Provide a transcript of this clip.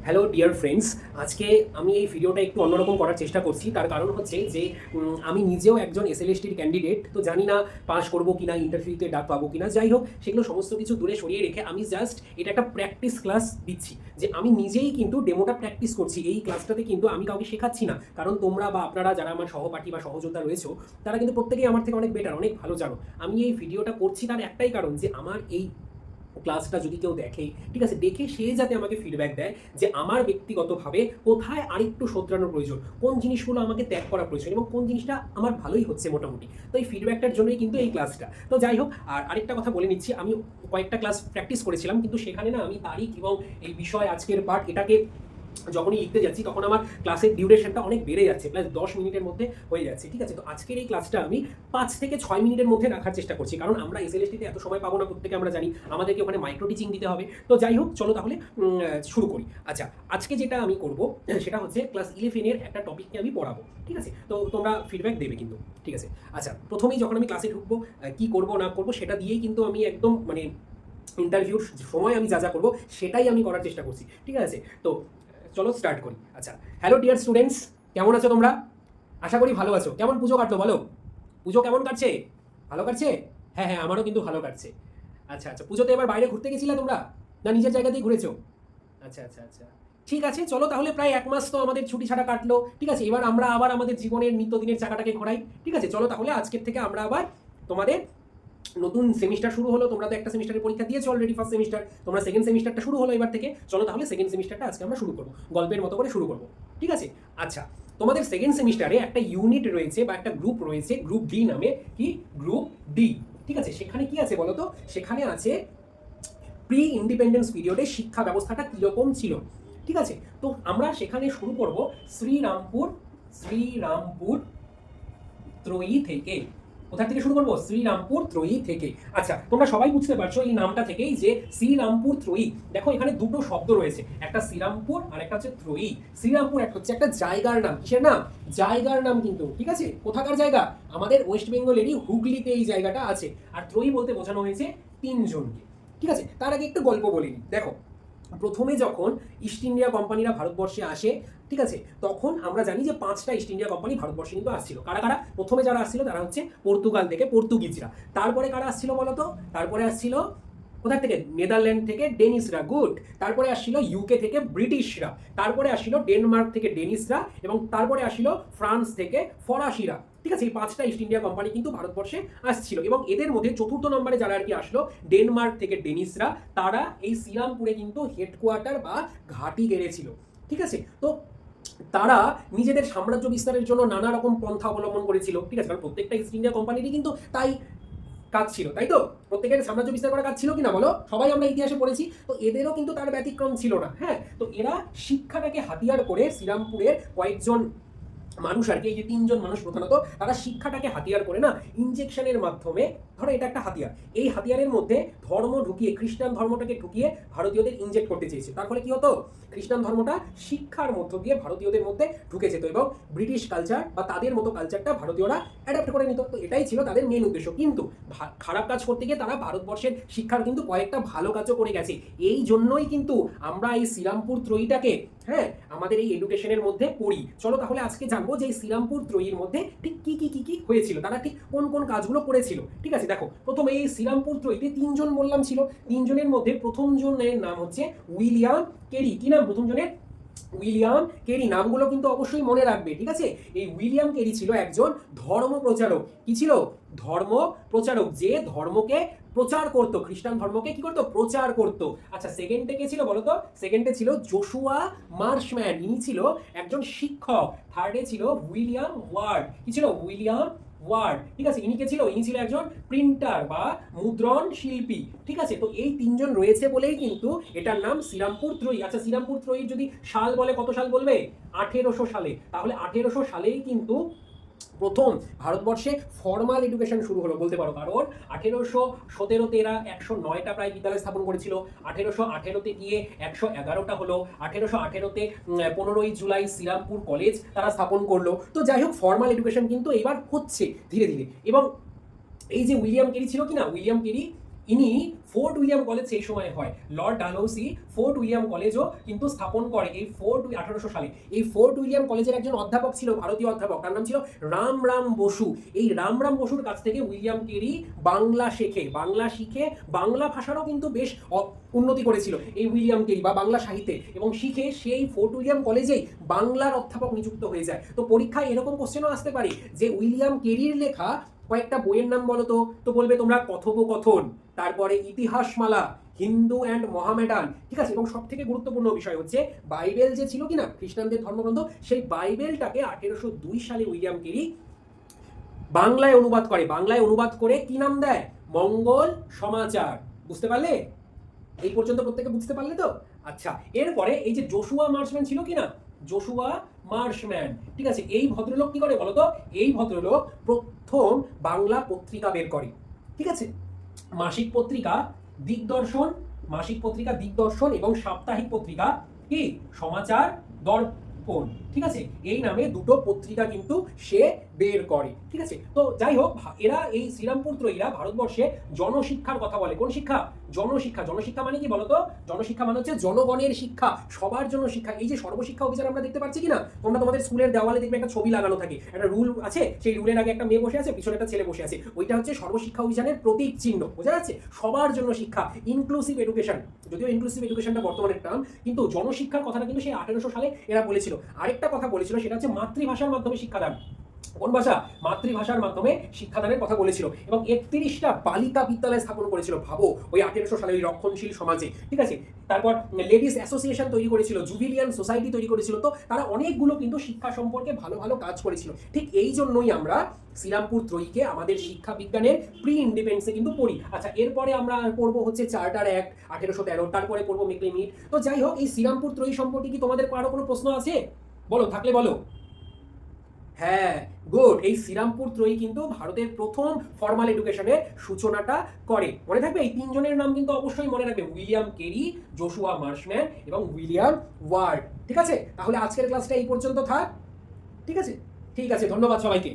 Hello dear friends, আজকে আমি এই ভিডিওটা একটু অন্যরকম করার চেষ্টা করছি। তার কারণ হচ্ছে যে আমি নিজেও একজন এসএলএসটির ক্যান্ডিডেট। তো জানি না পাস করবো কিনা, ইন্টারভিউতে ডাক পাবো কিনা। যাই হোক, সেগুলো সমস্ত কিছু দূরে সরিয়ে রেখে আমি জাস্ট এটা একটা প্র্যাকটিস ক্লাস দিচ্ছি, যে আমি নিজেই কিন্তু ডেমোটা প্র্যাকটিস করছি। এই ক্লাসটাতে কিন্তু আমি কাউকে শেখাচ্ছি না, কারণ তোমরা বা আপনারা যারা আমার সহপাঠী বা সহযোদ্ধা রয়েছে তারা কিন্তু প্রত্যেকেই আমার থেকে অনেক বেটার, অনেক ভালো জানো। আমি এই ভিডিওটা করছি তার একটাই কারণ, যে আমার এই ক্লাসটা যদি কেউ দেখে, ঠিক আছে, দেখে সে যাতে আমাকে ফিডব্যাক দেয় যে আমার ব্যক্তিগতভাবে কোথায় আরেকটু শোধরানোর প্রয়োজন, কোন জিনিসগুলো আমাকে ত্যাগ করা প্রয়োজন এবং কোন জিনিসটা আমার ভালোই হচ্ছে মোটামুটি। তো এই ফিডব্যাকটার জন্যই কিন্তু এই ক্লাসটা। তো যাই হোক, আর আরেকটা কথা বলে নিচ্ছি, আমি কয়েকটা ক্লাস প্র্যাকটিস করেছিলাম, কিন্তু সেখানে না আমি তারিখ এবং এই বিষয় আজকের পার্ট এটাকে যখনই লিখতে যাচ্ছি তখন আমার ক্লাসের ডিউরেশনটা অনেক বেড়ে যাচ্ছে, প্লাস 10 মিনিটের মধ্যে হয়ে যাচ্ছে। ঠিক আছে, তো আজকের এই ক্লাসটা আমি 5 থেকে 6 মিনিটের মধ্যে রাখার চেষ্টা করছি, কারণ আমরা এসএলএসটিতে এত সময় পাবো না, প্রত্যেকে আমরা জানি, আমাদেরকে ওখানে মাইক্রো টিচিং দিতে হবে। তো যাই হোক, চলো তাহলে শুরু করি। আচ্ছা, আজকে যেটা আমি করব সেটা হচ্ছে ক্লাস 11-এর একটা টপিককে আমি পড়াবো। ঠিক আছে, তো তোমরা ফিডব্যাক দেবে কিন্তু। ঠিক আছে, আচ্ছা, প্রথমেই যখন আমি ক্লাসে ঢুকবো কি করব না করব সেটা দিয়েই কিন্তু আমি একদম মানে ইন্টারভিউর সময় আমি যা যা করবো সেটাই আমি করার চেষ্টা করছি। ঠিক আছে, তো চলো স্টার্ট করি। আচ্ছা, হ্যালো ডিয়ার স্টুডেন্টস, কেমন আছো তোমরা? আশা করি ভালো আছো। কেমন পুজো কাটলো বলো? পুজো কেমন কাটছে? ভালো কাটছে? হ্যাঁ হ্যাঁ, আমারও কিন্তু ভালো কাটছে। আচ্ছা আচ্ছা, পুজোতে এবার বাইরে ঘুরতে গেছিলে তোমরা, না নিজের জায়গাতেই ঘুরেছো? আচ্ছা আচ্ছা আচ্ছা, ঠিক আছে, চলো তাহলে প্রায় 1 মাস তো আমাদের ছুটি ছাড়া কাটলো। ঠিক আছে, এবার আমরা আবার আমাদের জীবনের নিত্যদিনের চাকাটাকে ঘোরাই। ঠিক আছে, চলো তাহলে আজকের থেকে আমরা আবার তোমাদের নতুন সেমিস্টার শুরু হলো। তোমরা তো একটা সেমিস্টারের পরীক্ষা দিয়েছো অলরেডি, ফার্স্ট সেমিস্টার, তোমরা সেকেন্ড সেমিস্টারটা শুরু হলো এবার থেকে। চলো তাহলে সেকেন্ড সেমিস্টারটা আজকে আমরা শুরু করবো, গল্পের মতো করে শুরু করবো। ঠিক আছে, আচ্ছা, তোমাদের সেকেন্ড সেমিস্টারে একটা ইউনিট রয়েছে বা একটা গ্রুপ রয়েছে, গ্রুপ ডি নামে। কি গ্রুপ ডি? ঠিক আছে, সেখানে কি আছে বলো তো? সেখানে আছে প্রি ইন্ডিপেন্ডেন্স পিরিয়ডে শিক্ষা ব্যবস্থাটা কীরকম ছিল। ঠিক আছে, তো আমরা সেখানে শুরু করব শ্রীরামপুর শ্রীরামপুর ত্রয়ী থেকে। কোথা থেকে শুরু করবো? শ্রীরামপুর ত্রয়ী থেকে। আচ্ছা, তোমরা সবাই বুঝতে পারছো এই নামটা থেকেই যে শ্রীরামপুর ত্রয়ী। দেখো এখানে দুটো শব্দ রয়েছে, একটা শ্রীরামপুর আর একটা হচ্ছে ত্রয়ী। শ্রীরামপুর একটা হচ্ছে একটা জায়গার নাম। কিসের নাম? জায়গার নাম কিন্তু। ঠিক আছে, কোথাকার জায়গা? আমাদের ওয়েস্ট বেঙ্গলেরই হুগলিতে এই জায়গাটা আছে। আর ত্রয়ী বলতে বোঝানো হয়েছে 3জনকে। ঠিক আছে, তার আগে একটু গল্প বলিনি। দেখো, প্রথমে যখন ইস্ট ইন্ডিয়া কোম্পানিরা ভারতবর্ষে আসে, ঠিক আছে, তখন আমরা জানি যে 5টা ইস্ট ইন্ডিয়া কোম্পানি ভারতবর্ষে কিন্তু আসছিল। কারা কারা? প্রথমে যারা আসছিল তারা হচ্ছে পর্তুগাল থেকে পর্তুগিজরা। তারপরে কারা আসছিল বলতো? তারপরে আসছিল কোথা থেকে? নেদারল্যান্ড থেকে ডেনিসরা। গুড। তারপরে আসছিল ইউকে থেকে ব্রিটিশরা। তারপরে আসছিল ডেনমার্ক থেকে ডেনিসরা, এবং তারপরে আসছিল ফ্রান্স থেকে ফরাসিরা। ঠিক আছে, এই 5টা ইস্ট ইন্ডিয়া কোম্পানি কিন্তু ভারতবর্ষে আসছিল, এবং এদের মধ্যে চতুর্থ নম্বরে যারা আর কি আসলো ডেনমার্ক থেকে ডেনিসরা, তারা এই শ্রীরামপুরে কিন্তু হেডকোয়ার্টার বা ঘাঁটি গেড়েছিল। ঠিক আছে, তো তারা নিজেদের সাম্রাজ্য বিস্তারের জন্য নানা রকম পন্থা অবলম্বন করেছিল। ঠিক আছে, কারণ প্রত্যেকটা ইস্ট ইন্ডিয়া কোম্পানিরই কিন্তু তাই কাজ ছিল, তাই তো? প্রত্যেকের সাম্রাজ্য বিস্তার করার কাজ ছিল কিনা বলো? সবাই আমরা ইতিহাসে পড়েছি, তো এদেরও কিন্তু তার ব্যতিক্রম ছিল না। হ্যাঁ, তো এরা শিক্ষাটাকে হাতিয়ার করে শ্রীরামপুরের কয়েকজন মানুষ আর কি, এই যে 3জন মানুষ প্রধানত, তারা শিক্ষাটাকে হাতিয়ার করে না ইনজেকশনের মাধ্যমে, ধরো এটা একটা হাতিয়ার, এই হাতিয়ারের মধ্যে ধর্ম ঢুকিয়ে, খ্রিস্টান ধর্মটাকে ঢুকিয়ে ভারতীয়দের ইনজেক্ট করতে চেয়েছে। তার ফলে কি হতো? খ্রিস্টান ধর্মটা শিক্ষার মধ্য দিয়ে ভারতীয়দের মধ্যে ঢুকে যেত, এবং ব্রিটিশ কালচার বা তাদের মতো কালচারটা ভারতীয়রা অ্যাডাপ্ট করে নিত। তো এটাই ছিল তাদের মেন উদ্দেশ্য। কিন্তু খারাপ কাজ করতে গিয়ে তারা ভারতবর্ষের শিক্ষার কিন্তু কয়েকটা ভালো কাজও করে গেছে। এই জন্যই কিন্তু আমরা এই শ্রীরামপুর ত্রয়ীটাকে, হ্যাঁ, আমাদের এই এডুকেশনের মধ্যে পড়ি। চলো তাহলে আজকে জানবো যে এই শ্রীরামপুর ত্রয়ীর মধ্যে ঠিক কি কি কি কি হয়েছিল, তারা ঠিক কোন কোন কাজগুলো করেছিল। ঠিক আছে, দেখো, প্রথমে এই শ্রীরামপুর ত্রয়ীতে 3জন বললাম ছিল। 3জনের মধ্যে প্রথম জনের নাম হচ্ছে উইলিয়াম কেরি। কি নাম প্রথম জনের? William Carey. নামগুলো কিন্তু অবশ্যই মনে রাখবে। ঠিক আছে, এই উইলিয়াম কেরি ছিল একজন ধর্ম প্রচারক। কি ছিল? ধর্ম প্রচারক, যে ধর্মকে প্রচার করতো, খ্রিস্টান ধর্মকে কি করতো? প্রচার করতো। আচ্ছা, সেকেন্ডে কে ছিল বলতো? সেকেন্ডে ছিল জোশুয়া মার্শম্যান, ইনি ছিল একজন শিক্ষক। থার্ডে ছিল উইলিয়াম ওয়ার্ড। কি ছিল? William word. ঠিক আছে, ইনি কে ছিল? ইনি ছিল একজন প্রিন্টার বা মুদ্রণ শিল্পী। ঠিক আছে, তো এই 3জন রয়েছে বলেই কিন্তু এটার নাম শ্রীরামপুর ত্রয়ী। আচ্ছা, শ্রীরামপুর ত্রয়ীর যদি সাল বলে, কত সাল বলবে? 1800 সালে। তাহলে 1800 সালেই কিন্তু প্রথম ভারতবর্ষে ফর্মাল এডুকেশন শুরু হলো বলতে পারো, কারণ 1817-তে এরা 109টা প্রায় বিদ্যালয় স্থাপন করেছিল। 1818তে গিয়ে 111টা হলো। 1818তে 15ই জুলাই শ্রীরামপুর কলেজ তারা স্থাপন করলো। তো যাই হোক, ফর্মাল এডুকেশন কিন্তু এবার হচ্ছে ধীরে ধীরে। এবং এই যে উইলিয়াম কেরি ছিল কি না, উইলিয়াম কেরি ইনি ফোর্ট উইলিয়াম কলেজ সেই সময় হয়, লর্ড ডালহৌসি ফোর্ট উইলিয়াম কলেজও কিন্তু স্থাপন করে এই 1800 সালে। এই ফোর্ট উইলিয়াম কলেজের একজন অধ্যাপক ছিল, ভারতীয় অধ্যাপক, তার নাম ছিল রাম বসু। এই রাম বসুর কাছ থেকে উইলিয়াম কেরি বাংলা শেখে, বাংলা শিখে বাংলা ভাষারও কিন্তু বেশ উন্নতি করেছিল এই উইলিয়াম কেরি, বা বাংলা সাহিত্যে, এবং শিখে সেই ফোর্ট উইলিয়াম কলেজেই বাংলার অধ্যাপক নিযুক্ত হয়ে যায়। তো পরীক্ষায় এরকম কোশ্চেনও আসতে পারে যে উইলিয়াম কেরির লেখা কয়েকটা বইয়ের নাম বলো তো বলবে তোমরা কথোপকথন, তারপরে ইতিহাসমালা, হিন্দু অ্যান্ড মহামেডান, ঠিক আছে। এবং সব থেকে গুরুত্বপূর্ণ বিষয় হচ্ছে বাইবেল যে ছিল কিনা খ্রিস্টানদের ধর্মগ্রন্থ, সেই বাইবেলটাকে 1802 সালে উইলিয়াম কেরি বাংলায় অনুবাদ করে। বাংলায় অনুবাদ করে কি নাম দেয়? মঙ্গল সমাচার। বুঝতে পারলে? এই পর্যন্ত প্রত্যেকে বুঝতে পারলে তো? আচ্ছা, এরপরে এই যে জোশুয়া মার্শম্যান ছিল কিনা, জোশুয়া মার্শম্যান, ঠিক আছে, এই ভদ্রলোক কি করে বলতো? এই ভদ্রলোক প্রথম বাংলা পত্রিকা বের করে, ঠিক আছে। মাসিক পত্রিকা দিগদর্শন, মাসিক পত্রিকা দিগদর্শন এবং সাপ্তাহিক পত্রিকা কি সমাচার দর্পণ, ঠিক আছে, এই নামে দুটো পত্রিকা কিন্তু সে বের করে, ঠিক আছে। তো যাই হোক, এরা এই শ্রীরামপুর ত্রয়ীরা ভারতবর্ষে জনশিক্ষার কথা বলে। কোন শিক্ষা? জনশিক্ষা। জনশিক্ষা মানে কি বলতো? জনশিক্ষা মানে হচ্ছে জনগণের শিক্ষা, সবার জন্য শিক্ষা। এই যে সর্বশিক্ষা অভিযান আমরা দেখতে পাচ্ছি কিনা, তোমরা তোমাদের স্কুলের দেওয়ালে দেখবে একটা ছবি লাগানো থাকে, একটা রুল আছে, সেই রুলের আগে একটা মেয়ে বসে আছে, পিছনে একটা ছেলে বসে আছে, ওইটা হচ্ছে সর্বশিক্ষা অভিযানের প্রতীক চিহ্ন, বোঝা যাচ্ছে? সবার জন্য শিক্ষা, ইনক্লুসিভ এডুকেশন। যদিও ইনক্লুসিভ এডুকেশনটা বর্তমানের টার্ম, কিন্তু জনশিক্ষার কথাটা কিন্তু সেই 1800 সালে এরা বলেছিল। আরেকটা কথা বলেছিল, সেটা হচ্ছে মাতৃভাষার মাধ্যমে শিক্ষাদান। কোন ভাষা? মাতৃভাষার মাধ্যমে শিক্ষাদানের কথা বলেছিল, এবং 31টা বালিকা বিদ্যালয় স্থাপন করেছিল। ভাবো, ওই 1800 সালে ওই রক্ষণশীল সমাজে, ঠিক আছে। তারপর লেডিস অ্যাসোসিয়েশন তৈরি করেছিল, জুবিলিয়ান সোসাইটি তৈরি করেছিল। তো তারা অনেকগুলো কিন্তু শিক্ষা সম্পর্কে ভালো ভালো কাজ করেছিল। ঠিক এই জন্যই আমরা শ্রীরামপুর ত্রয়ীকে আমাদের শিক্ষা বিজ্ঞানের প্রি ইন্ডিপেন্ডেন্সে কিন্তু পড়ি। আচ্ছা, এরপরে আমরা পড়বো হচ্ছে চার্টার অ্যাক্ট 1813, তারপরে পড়বো মেকলে মিট। তো যাই হোক, এই শ্রীরামপুর ত্রয়ী সম্পর্কে কি তোমাদের আরো কোনো প্রশ্ন আছে? বলো, থাকলে বলো। হ্যাঁ, গুড। এই শ্রীরামপুর ত্রয়ী কিন্তু ভারতের প্রথম ফর্মাল এডুকেশনের সূচনাটা করে। মনে থাকবে, এই তিনজনের নাম কিন্তু অবশ্যই মনে রাখবে, উইলিয়াম কেরি, জোশুয়া মার্শম্যান এবং উইলিয়াম ওয়ার্ড, ঠিক আছে। তাহলে আজকের ক্লাসটা এই পর্যন্ত থাক, ঠিক আছে। ঠিক আছে, ধন্যবাদ সবাইকে।